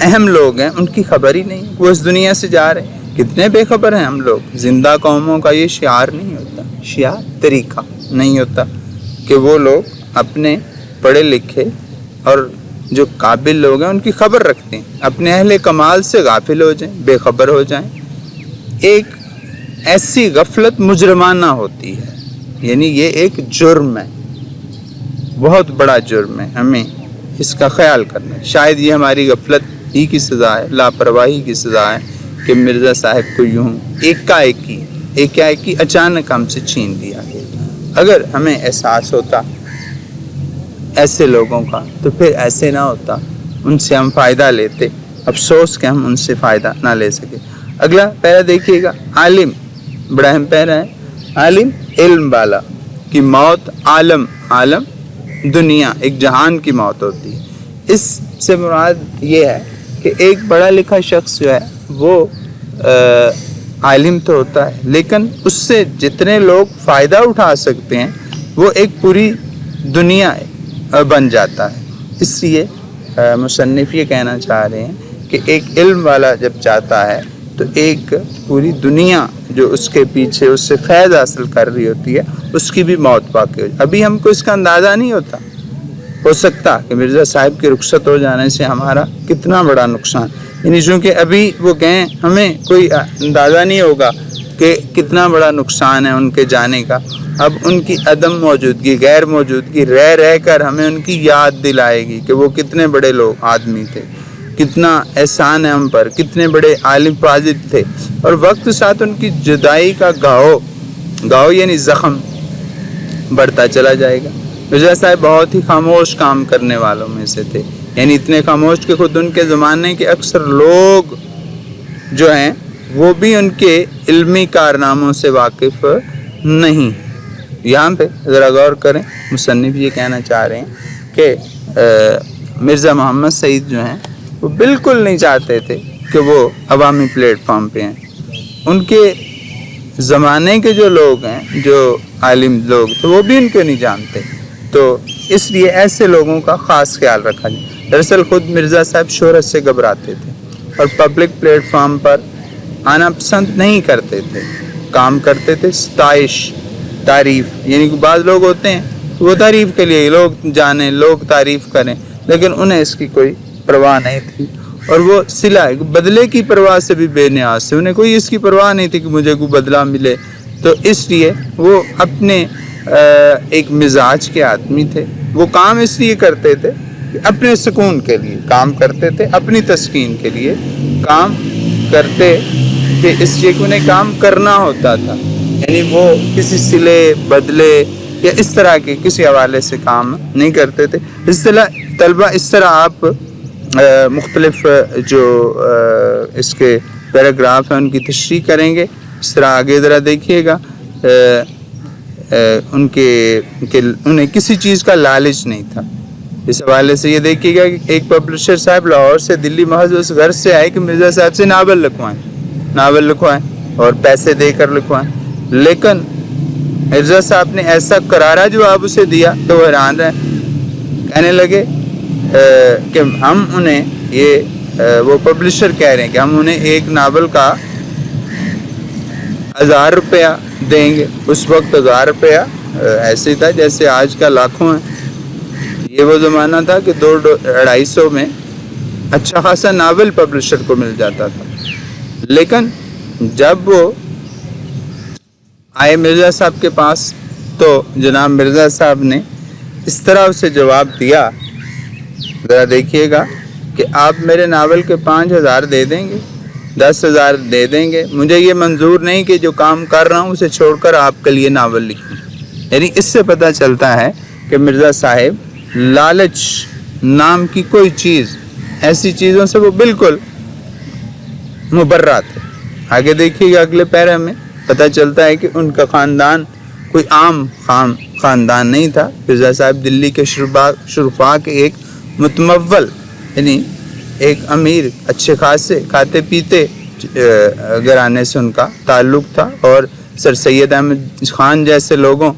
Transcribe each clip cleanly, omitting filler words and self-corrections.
اہم لوگ ہیں ان کی خبر ہی نہیں، وہ اس دنیا سے جا رہے ہیں۔ کتنے بے خبر ہیں ہم لوگ۔ زندہ قوموں کا یہ شعار نہیں ہوتا، شعار طریقہ نہیں ہوتا کہ وہ لوگ اپنے پڑھے لکھے اور جو قابل لوگ ہیں ان کی خبر رکھتے ہیں، اپنے اہل کمال سے غافل ہو جائیں، بے خبر ہو جائیں۔ ایک ایسی غفلت مجرمانہ ہوتی ہے، یعنی یہ ایک جرم ہے، بہت بڑا جرم ہے، ہمیں اس کا خیال کرنا ہے۔ شاید یہ ہماری غفلت ہی کی سزا ہے، لاپرواہی کی سزا ہے کہ مرزا صاحب کو یوں ایک اچانک ہم سے چھین لیا گیا۔ اگر ہمیں احساس ہوتا ایسے لوگوں کا تو پھر ایسے نہ ہوتا، ان سے ہم فائدہ لیتے۔ افسوس کہ ہم ان سے فائدہ نہ لے سکے۔ اگلا پیرا دیکھیے گا، عالم، بڑا اہم پیرا ہے۔ عالم علم والا کی موت، عالم دنیا، ایک جہان کی موت ہوتی ہے۔ اس سے مراد یہ ہے کہ ایک پڑھا لکھا شخص جو ہے وہ عالم تو ہوتا ہے، لیکن اس سے جتنے لوگ فائدہ اٹھا سکتے ہیں وہ ایک پوری دنیا بن جاتا ہے۔ اس لیے مصنف یہ کہنا چاہ رہے ہیں کہ ایک علم والا جب چاہتا ہے تو ایک پوری دنیا جو اس کے پیچھے اس سے فیض حاصل کر رہی ہوتی ہے اس کی بھی موت واقع ہو جائے۔ ابھی ہم کو اس کا اندازہ نہیں ہوتا، ہو سکتا کہ مرزا صاحب کے رخصت ہو جانے سے ہمارا کتنا بڑا نقصان، یعنی چونکہ ابھی وہ گئے، ہمیں کوئی اندازہ نہیں ہوگا کہ کتنا بڑا نقصان ہے ان کے جانے کا۔ اب ان کی عدم موجودگی، غیر موجودگی رہ کر ہمیں ان کی یاد دلائے گی کہ وہ کتنے بڑے لوگ آدمی تھے، کتنا احسان ہے ہم پر، کتنے بڑے عالم فاضل تھے۔ اور وقت ساتھ ان کی جدائی کا گاؤ یعنی زخم بڑھتا چلا جائے گا۔ مرزا صاحب بہت ہی خاموش کام کرنے والوں میں سے تھے، یعنی اتنے خاموش کہ خود ان کے زمانے کے اکثر لوگ جو ہیں وہ بھی ان کے علمی کارناموں سے واقف نہیں۔ یہاں پہ ذرا غور کریں، مصنف یہ کہنا چاہ رہے ہیں کہ مرزا محمد سعید جو ہیں وہ بالکل نہیں چاہتے تھے کہ وہ عوامی پلیٹ فارم پہ ہیں۔ ان کے زمانے کے جو لوگ ہیں، جو عالم لوگ تھے، وہ بھی ان کو نہیں جانتے، تو اس لیے ایسے لوگوں کا خاص خیال رکھا جائے۔ دراصل خود مرزا صاحب شہرت سے گھبراتے تھے اور پبلک پلیٹ فارم پر آنا پسند نہیں کرتے تھے، کام کرتے تھے ستائش، تعریف، یعنی کہ بعض لوگ ہوتے ہیں وہ تعریف کے لیے لوگ جانیں، لوگ تعریف کریں، لیکن انہیں اس کی کوئی پرواہ نہیں تھی، اور وہ صلہ بدلے کی پرواہ سے بھی بے نیاز تھے، انہیں کوئی اس کی پرواہ نہیں تھی کہ مجھے کوئی بدلہ ملے۔ تو اس لیے وہ اپنے ایک مزاج کے آدمی تھے، وہ کام اس لیے کرتے تھے کہ اپنے سکون کے لیے کام کرتے تھے، اپنی تسکین کے لیے کام کرتے کہ اس لیے کہ انہیں کام کرنا ہوتا تھا، یعنی وہ کسی صلے بدلے یا اس طرح کے کسی حوالے سے کام نہیں کرتے تھے۔ اس طلبہ اس طرح آپ مختلف جو اس کے پیراگراف ہیں ان کی تشریح کریں گے۔ اس طرح آگے ذرا دیکھیے گا، انہیں کسی چیز کا لالچ نہیں تھا۔ اس حوالے سے یہ دیکھیے گا کہ ایک پبلشر صاحب لاہور سے دلی محض اس غرض سے آئے کہ مرزا صاحب سے ناول لکھوائیں اور پیسے دے کر لکھوائیں، لیکن مرزا صاحب نے ایسا کرارا جواب اسے دیا کہ وہ حیران رہے، کہنے لگے کہ ہم انہیں وہ پبلشر کہہ رہے ہیں کہ ہم انہیں ایک ناول کا 1000 روپیہ دیں گے۔ اس وقت 1000 روپیہ ایسے تھا جیسے آج کا لاکھوں ہے۔ یہ وہ زمانہ تھا کہ 200-250 میں اچھا خاصا ناول پبلشر کو مل جاتا تھا، لیکن جب وہ آئے مرزا صاحب کے پاس تو جناب مرزا صاحب نے اس طرح اسے جواب دیا، ذرا دیکھیے گا کہ آپ میرے ناول کے 5000 دے دیں گے، 10,000 دے دیں گے، مجھے یہ منظور نہیں کہ جو کام کر رہا ہوں اسے چھوڑ کر آپ کے لیے ناول لکھوں۔ یعنی اس سے پتہ چلتا ہے کہ مرزا صاحب لالچ نام کی کوئی چیز، ایسی چیزوں سے وہ بالکل مبرہ تھے۔ آگے دیکھیے گا اگلے پیرے میں پتہ چلتا ہے کہ ان کا خاندان کوئی عام خاندان نہیں تھا۔ مرزا صاحب دلی کے شرفا کے ایک متمول، یعنی ایک امیر، اچھے خاصے کھاتے پیتے گھرانے سے ان کا تعلق تھا، اور سر سید احمد خان جیسے لوگوں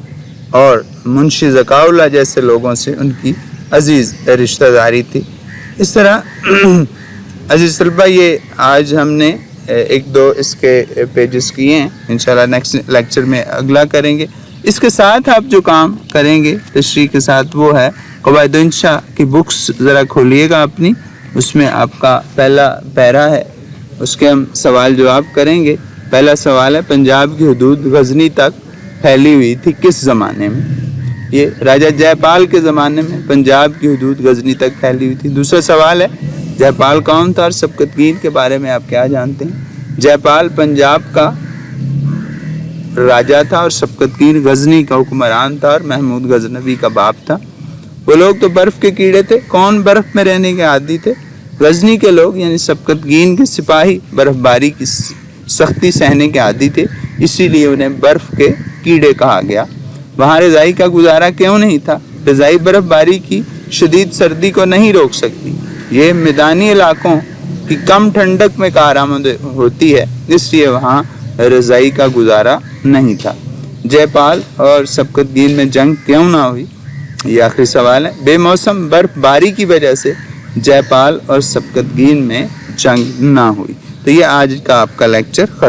اور منشی ذکاء اللہ جیسے لوگوں سے ان کی عزیز رشتہ داری تھی۔ اس طرح عزیز طلبہ یہ آج ہم نے ایک دو اس کے پیجز کیے ہیں، انشاءاللہ نیکسٹ لیکچر میں اگلا کریں گے۔ اس کے ساتھ آپ جو کام کریں گے تشریح کے ساتھ وہ ہے قواعد انشاء کی بکس ذرا کھولیے گا اپنی، اس میں آپ کا پہلا پیرا ہے، اس کے ہم سوال جواب کریں گے۔ پہلا سوال ہے پنجاب کی حدود غزنی تک پھیلی ہوئی تھی کس زمانے میں؟ یہ راجہ جے پال کے زمانے میں پنجاب کی حدود غزنی تک پھیلی ہوئی تھی۔ دوسرا سوال ہے جے پال کون تھا اور سبکتگین کے بارے میں آپ کیا جانتے ہیں؟ جے پال پنجاب کا راجہ تھا اور سبکتگین غزنی کا حکمران تھا اور محمود غزنوی کا باپ تھا۔ وہ لوگ تو برف کے کیڑے تھے، کون برف میں رہنے کے عادی تھے؟ غزنی کے لوگ یعنی سبکتگین کے سپاہی برف باری کی سختی سہنے کے عادی تھے، اسی لیے انہیں برف کے کیڑے کہا گیا۔ وہاں رضائی کا گزارا کیوں نہیں تھا؟ رضائی برف باری کی شدید سردی کو نہیں روک سکتی، یہ میدانی علاقوں کی کم ٹھنڈک میں کارآمد ہوتی ہے، اس لیے وہاں رضائی کا گزارا نہیں تھا۔ جے پال اور سبکتگین میں جنگ کیوں نہ ہوئی؟ یہ آخری سوال ہے۔ بے موسم برف باری کی وجہ سے جے پال اور سبکتگین میں جنگ نہ ہوئی۔ تو یہ آج کا آپ کا لیکچر ختم۔